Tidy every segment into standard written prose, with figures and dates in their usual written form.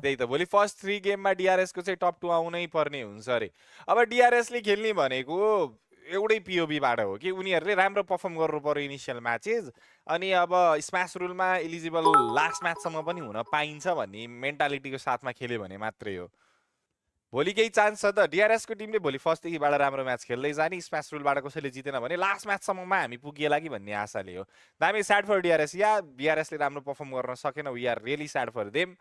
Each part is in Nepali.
त्यही त भोलि फर्स्ट 3 गेममा DRS को चाहिँ टप 2 आउनै पर्ने हुन्छ अरे। अब DRS ले खेल्ने भनेको एउटै पिओबीबाट हो कि उनीहरूले राम्रो पर्फर्म गर्नु पर्यो इनिशियल म्याचेस, अनि अब स्म्यास रुलमा एलिजिबल लास्ट म्याचसम्म पनि हुन पाइन्छ भन्ने मेन्टालिटीको साथमा खेल्यो भने मात्रै हो। भोलि केही चान्स छ त DRS को टिमले भोलि फर्स्टदेखिबाट राम्रो म्याच खेल्दै जाने, स्म्यास रुलबाट कसैले जितेन भने लास्ट म्याचसम्ममा हामी पुगिएला कि भन्ने आशाले हो। दामी स्याड फर DRS, या DRS ले राम्रो पर्फर्म गर्न सकेन, we are really sad for them.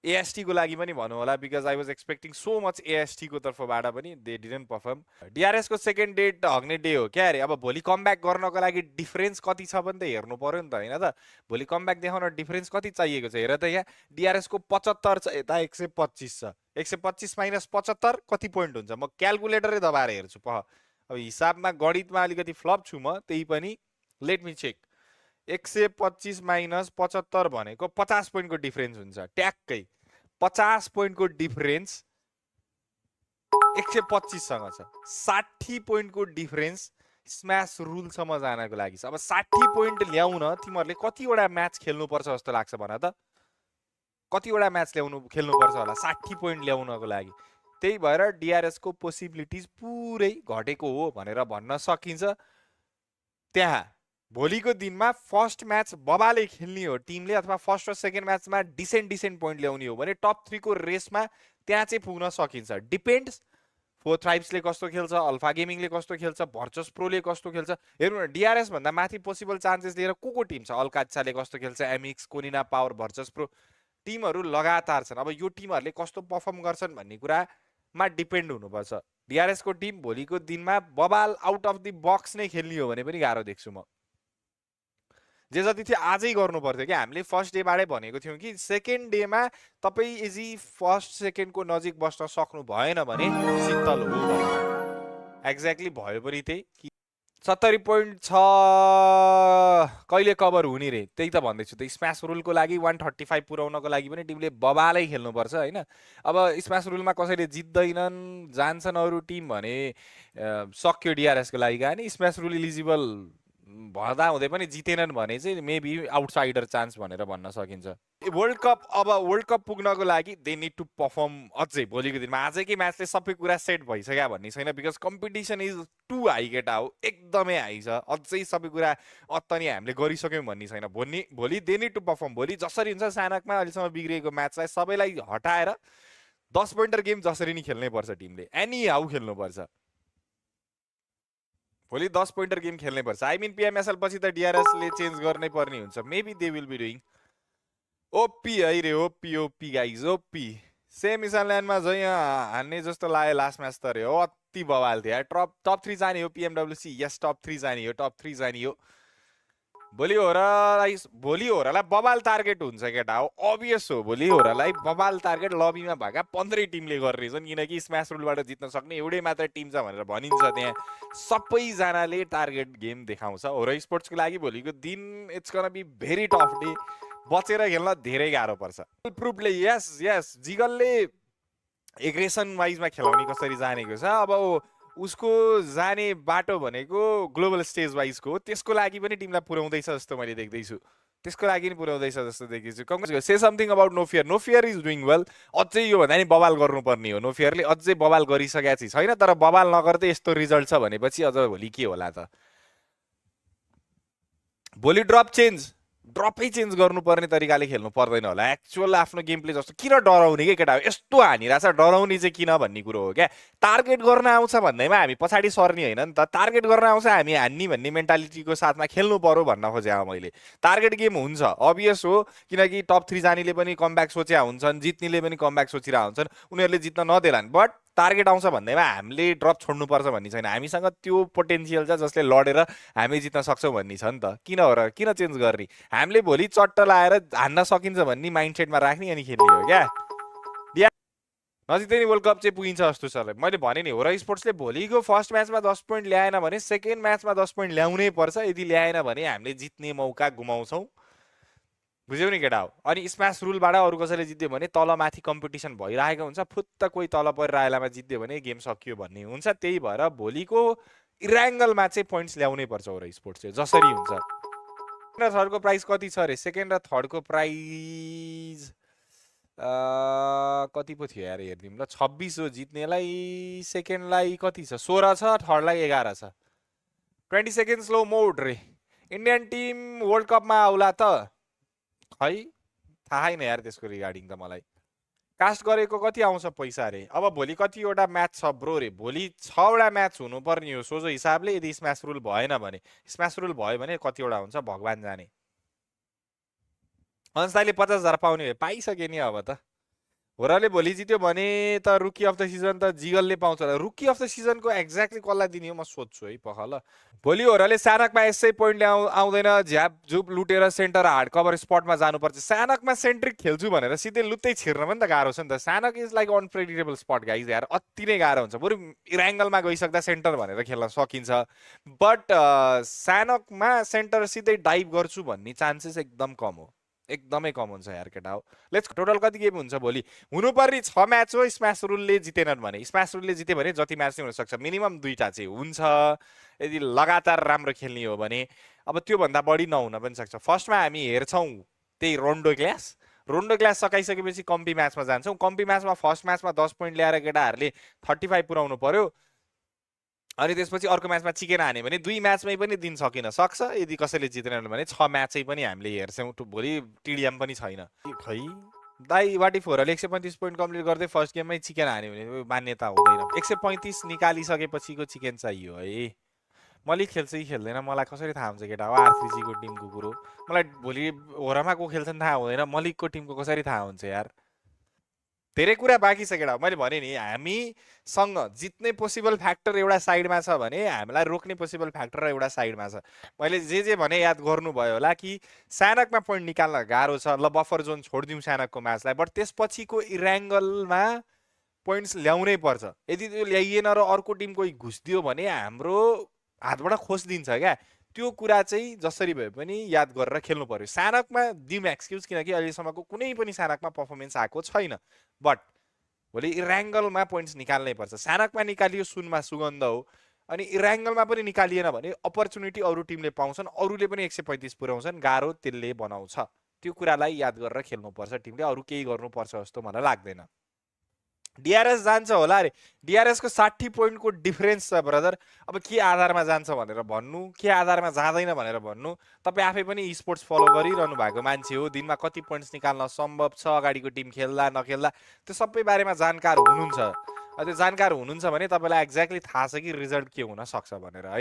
AST को लागि पनि भनौँ होला, because I was expecting so much AST को तर्फबाट पनि, दे डिडन्ट पर्फर्म। DRS को सेकेन्ड डेट हग्ने डे हो क्या अरे। अब भोलि कमब्याक गर्नको लागि डिफरेन्स कति छ पनि त हेर्नु पर्यो नि त, होइन त। भोलि कमब्याक देखाउन डिफरेन्स कति चाहिएको छ हेर त। यहाँ DRS को 75 छ, यता 125 छ। 125 माइनस 75 कति पोइन्ट हुन्छ? म क्यालकुलेटरै दबाएर हेर्छु पह। अब हिसाबमा गणितमा अलिकति फ्लप छु म, त्यही पनि लेट मी चेक। 125 माइनस 75 भनेको 50 पोइन्टको डिफरेन्स हुन्छ ट्याक्कै। 50 पोइन्टको डिफरेन्स 125 सँग छ। 60 पोइन्टको डिफरेन्स स्म्यास रुलसम्म जानको लागि छ। अब 60 पोइन्ट ल्याउन तिमीहरूले कतिवटा म्याच खेल्नुपर्छ जस्तो लाग्छ भन त? कतिवटा म्याच खेल्नुपर्छ होला 60 पोइन्ट ल्याउनको लागि? त्यही भएर DRS को पोसिबिलिटिज पुरै घटेको हो भनेर भन्न सकिन्छ। त्यहाँ भोलिको दिनमा फर्स्ट म्याच बबाले खेल्ने हो टिमले, अथवा फर्स्ट र सेकेन्ड म्याचमा डिसेन्ट पोइन्ट ल्याउने हो भने टप 3 को रेसमा त्यहाँ चाहिँ पुग्न सकिन्छ। डिपेन्ड्स फोर थ्राइब्सले कस्तो खेल्छ, अल्फा गेमिङले कस्तो खेल्छ, भर्चस प्रोले कस्तो खेल्छ। हेर्नु न, DRS भन्दा माथि पोसिबल चान्सेस लिएर को टिम छ? अल्काचाले कस्तो खेल्छ, एमिक्स, कोनिना पावर, भर्चस प्रो टिमहरू लगातार छन्। अब यो टिमहरूले कस्तो पर्फर्म गर्छन् भन्ने कुरामा डिपेन्ड हुनुपर्छ। DRS को टिम भोलिको दिनमा बबाल आउट अफ द बक्स नै खेल्ने हो भने पनि गाह्रो देख्छु म। जे जति थियो आजै गर्नु पर्थ्यो कि। हामीले फर्स्ट डेबाटै भनेको थियौँ कि सेकेन्ड डेमा तपाईँ यदि फर्स्ट सेकेन्डको नजिक बस्न सक्नु भएन भने शीतल हो भनेर। एक्ज्याक्टली भयो पनि त्यही। 70 पोइन्ट छ कहिले कभर हुने रे, त्यही त भन्दैछु त। स्म्यास रुलको लागि 135 पुर्याउनको लागि पनि टिमले बबालै खेल्नुपर्छ, होइन? अब स्म्यास रुलमा कसैले जित्दैनन्, जान्छन् अरू टिम भने सक्यो DRS को लागि कहानी। स्म्यास रुल इलिजिबल भर्दा हुँदै पनि जितेनन् भने चाहिँ मेबी आउटसाइडर चान्स भनेर भन्न सकिन्छ। वर्ल्ड कप, अब वर्ल्ड कप पुग्नको लागि दे निड टु पर्फर्म अझै भोलिको दिनमा। आजकै म्याचले सबै कुरा सेट भइसक्यो भन्ने छैन, because competition is too high केटा हो, एकदमै हाई छ। अझै सबै कुरा अत्तनी हामीले गरिसक्यौँ भन्ने छैन। भोलि दे निड टु पर्फर्म। भोलि जसरी हुन्छ सानकमा अहिलेसम्म बिग्रिएको म्याचलाई सबैलाई हटाएर 10 पोइन्टर गेम जसरी नि खेल्नै पर्छ टिमले, एनी हाउ खेल्नुपर्छ। भोलि 10 पोइन्टर गेम खेल्नै पर्छ। आई मिन PMSL पछि त DRS ले चेन्ज गर्नै पर्ने हुन्छ। Maybe they will be doing OP है रे, ओपी गाइज, ओपी। सेमी ल्यान्डमा चाहिँ हान्ने जस्तो लाग्यो लास्ट म्याच त रे हो, अति बवाल थियो। टप 3 जाने हो PMWC, यस टप 3 जाने हो, टप 3 जाने हो। भोलि होरालाई बबाल टार्गेट हुन्छ केटा हो, अभियस हो। भोलि होरालाई बबाल टार्गेट लबीमा भएका 15 टिमले गरिरहेछन्, किनकि स्म्यास रुलबाट जित्न सक्ने एउटै मात्र टिम छ भनेर भनिन्छ त्यहाँ। सबैजनाले टार्गेट गेम देखाउँछ। होरा स्पोर्ट्सको लागि भोलिको दिन it's gonna be very tough day. बचेर खेल्न धेरै गाह्रो पर्छ। प्रुफले यस जिगलले एग्रेसन वाइजमा खेलाउने कसरी जानेको छ। अब उसको जाने बाटो भनेको ग्लोबल स्टेज वाइजको हो, त्यसको लागि पनि टिमलाई पुर्याउँदैछ जस्तो मैले देख्दैछु। त्यसको लागि नि पुर्याउँदैछ जस्तो देख्दैछु। Congress say something about no fear. No fear is doing well. अझै योभन्दा नि बबाल गर्नुपर्ने हो। नो फियरले अझै बबाल गरिसकेका चाहिँ छैन, तर बबाल नगर्दै यस्तो रिजल्ट छ भनेपछि अझ भोलि के होला त? भोलि ड्रपै चेन्ज गर्नुपर्ने तरिकाले खेल्नु पर्दैन होला। एक्चुअल आफ्नो गेम प्ले जस्तो किन डराउने के केटा? यस्तो हानिरहेछ, डराउने चाहिँ किन भन्ने कुरो हो क्या। टार्गेट गर्न आउँछ भन्दैमा हामी पछाडि सर्ने होइन नि त। टार्गेट गर्न आउँछ हामी हान्ने भन्ने मेन्टालिटीको साथमा खेल्नु पर्यो भन्न खोजेँ मैले। टार्गेट गेम हुन्छ, अभियस हो, किनकि टप 3 जानेले पनि कमब्याक सोचेका हुन्छन्, जित्नेले पनि कमब्याक सोचिरहेका हुन्छन्, उनीहरूले जित्न नदेलान्। बट टार्गेट आउँछ भन्दैमा हामीले ड्रप छोड्नुपर्छ भन्ने छैन। हामीसँग त्यो पोटेन्सियल छ जसले लडेर हामी जित्न सक्छौँ भन्ने छ नि त। किन हो र? किन चेन्ज गर्ने? हामीले भोलि चट्ट लाएर हान्न सकिन्छ भन्ने माइन्डसेटमा राख्ने अनि खेल्ने हो क्या। नजिकै वर्ल्ड कप चाहिँ पुगिन्छ जस्तो छ। मैले भने नि, होरा स्पोर्ट्सले भोलिको फर्स्ट म्याचमा 10 पोइन्ट ल्याएन भने सेकेन्ड म्याचमा 10 पोइन्ट ल्याउनै पर्छ। यदि ल्याएन भने हामीले जित्ने मौका गुमाउँछौँ। बुझ्यौ नि केटा हो? अनि स्म्यास रुलबाट अरू कसैले जित्यो भने तलमाथि कम्पिटिसन भइरहेको हुन्छ, फुत्त कोही तल परिरहेलामा जित्यो भने गेम सकियो भन्ने हुन्छ। त्यही भएर भोलिको इराङ्गलमा चाहिँ पोइन्ट्स ल्याउनै पर्छ होरा स्पोर्ट्सले, जसरी हुन्छ। थर्डको प्राइस कति छ अरे? सेकेन्ड र थर्डको प्राइस कति पो थियो यार हेरिदिउँ ल 26 हो जित्नेलाई सेकेन्डलाई कति छ 16 छ थर्डलाई 11 छ 20 सेकेन्ड स्लो मोड रे इन्डियन टिम वर्ल्ड कपमा आउला त खै थाहा छैन यार त्यसको रिगार्डिङ त मलाई कास्ट गरेको कति आउँछ पैसा रे अब भोलि कतिवटा म्याच छ ब्रो रे भोलि 6वटा म्याच हुनुपर्ने हो सोझो हिसाबले यदि स्म्यास रुल भएन भने स्म्यास रुल भयो भने कतिवटा हुन्छ भगवान जाने अंशदाले 50,000 पाउने भए पाइसके नि अब त होराले भोलि जित्यो भने त रुकी अफ द सिजन त जिगलले पाउँछ होला रुकी अफ द सिजनको एक्ज्याक्टली कसलाई दिने हो म सोध्छु है पख ल भोलि होराले सानकमा यसै पोइन्ट आउँदैन झ्याप झुप लुटेर सेन्टर हार्ड कभर स्पटमा जानुपर्छ सानकमा सेन्ट्रिक खेल्छु भनेर सिधै लुत्तै छिर्न पनि त गाह्रो छ नि त सानक is like unpredictable spot guys यार अति नै गाह्रो हुन्छ बरु इराङ्गलमा गइसक्दा सेन्टर भनेर खेल्न सकिन्छ बट सानकमा सेन्टर सिधै डाइभ गर्छु भन्ने चान्सेस एकदम कम हो एकदमै कम हुन्छ यार केटा हो लेट्स टोटल कति गेम हुन्छ भोलि हुनुपर्ने 6 म्याच हो स्म्यास रुलले जितेनन् भने स्म्यास रुलले जित्यो भने जति म्याच नै हुनसक्छ मिनिमम 2टा चाहिँ हुन्छ यदि लगातार राम्रो खेल्ने हो भने अब त्योभन्दा बढी नहुन पनि सक्छ फर्स्टमा हामी हेर्छौँ त्यही रोन्डो क्लास सकाइसकेपछि कम्पी म्याचमा जान्छौँ कम्पी म्याचमा फर्स्ट म्याचमा 10 पोइन्ट ल्याएर केटाहरूले 35 पुऱ्याउनु पर्यो अनि त्यसपछि अर्को म्याचमा चिकेन हाने भने 2 म्याचमै पनि दिन सकिन सक्छ यदि कसैले जितेनन् भने 6 म्याचै पनि हामीले हेर्छौँ भोलि टिडिएम पनि छैन खै दाइ वाटी फोरले 135 पोइन्ट कम्प्लिट गर्दै फर्स्ट गेममै चिकेन हान्यो भने मान्यता हुँदैन 135 निकालिसकेपछिको चिकेन चाहियो है मलिक खेल्छ कि खेल्दैन मलाई कसरी थाहा हुन्छ केटा हो आर3सीको टिमको कुरो मलाई भोलि होरामा को खेल्छन् थाहा हुँदैन मलिकको टिमको कसरी थाहा हुन्छ यार धेरै कुरा बाँकी छ केटा मैले भने नि हामीसँग जित्ने पोसिबल फ्याक्टर एउटा साइडमा छ भने हामीलाई रोक्ने पोसिबल फ्याक्टर एउटा साइडमा छ मैले जे भने याद गर्नुभयो होला कि सानकमा पोइन्ट निकाल्न गाह्रो छ ल बफर जोन छोडिदिउँ सानकको म्याचलाई बट त्यसपछिको इराङ्गलमा पोइन्ट्स ल्याउनै पर्छ यदि त्यो ल्याइएन र अर्को टिम कोही घुसिदियो भने हाम्रो हातबाट खोसिदिन्छ क्या त्यो कुरा चाहिँ जसरी भए पनि याद गरेर खेल्नु पर्यो सानकमा दिउँ एक्सक्युज किनकि अहिलेसम्मको कुनै पनि सानकमा पर्फर्मेन्स आएको छैन बट भोलि इराङ्गलमा पोइन्ट्स निकाल्नै पर्छ सानकमा निकालियो सुनमा सुगन्ध हो अनि इराङ्गलमा पनि निकालिएन भने अपर्च्युनिटी अरू टिमले पाउँछन् अरूले पनि 135 पुर्याउँछन् गाह्रो त्यसले बनाउँछ त्यो कुरालाई याद गरेर खेल्नुपर्छ टिमले अरू केही गर्नुपर्छ जस्तो मलाई लाग्दैन डिआरएस जान्छ होला अरे डिआरएस को 60 पोइन्ट को डिफरेन्स छ ब्रदर अब के आधारमा जान्छ भनेर भन्नु के आधारमा जाँदैन भनेर भन्नु तपाईँ आफै पनि स्पोर्ट्स फलो गरिरहनु भएको मान्छे हो दिनमा कति पोइन्ट्स निकाल्न सम्भव छ अगाडिको टिम खेल्दा नखेल्दा त्यो सबै बारेमा जानकार हुनुहुन्छ त्यो जानकार हुनुहुन्छ भने तपाईँलाई एक्ज्याक्टली थाहा छ कि रिजल्ट के हुन सक्छ भनेर हैन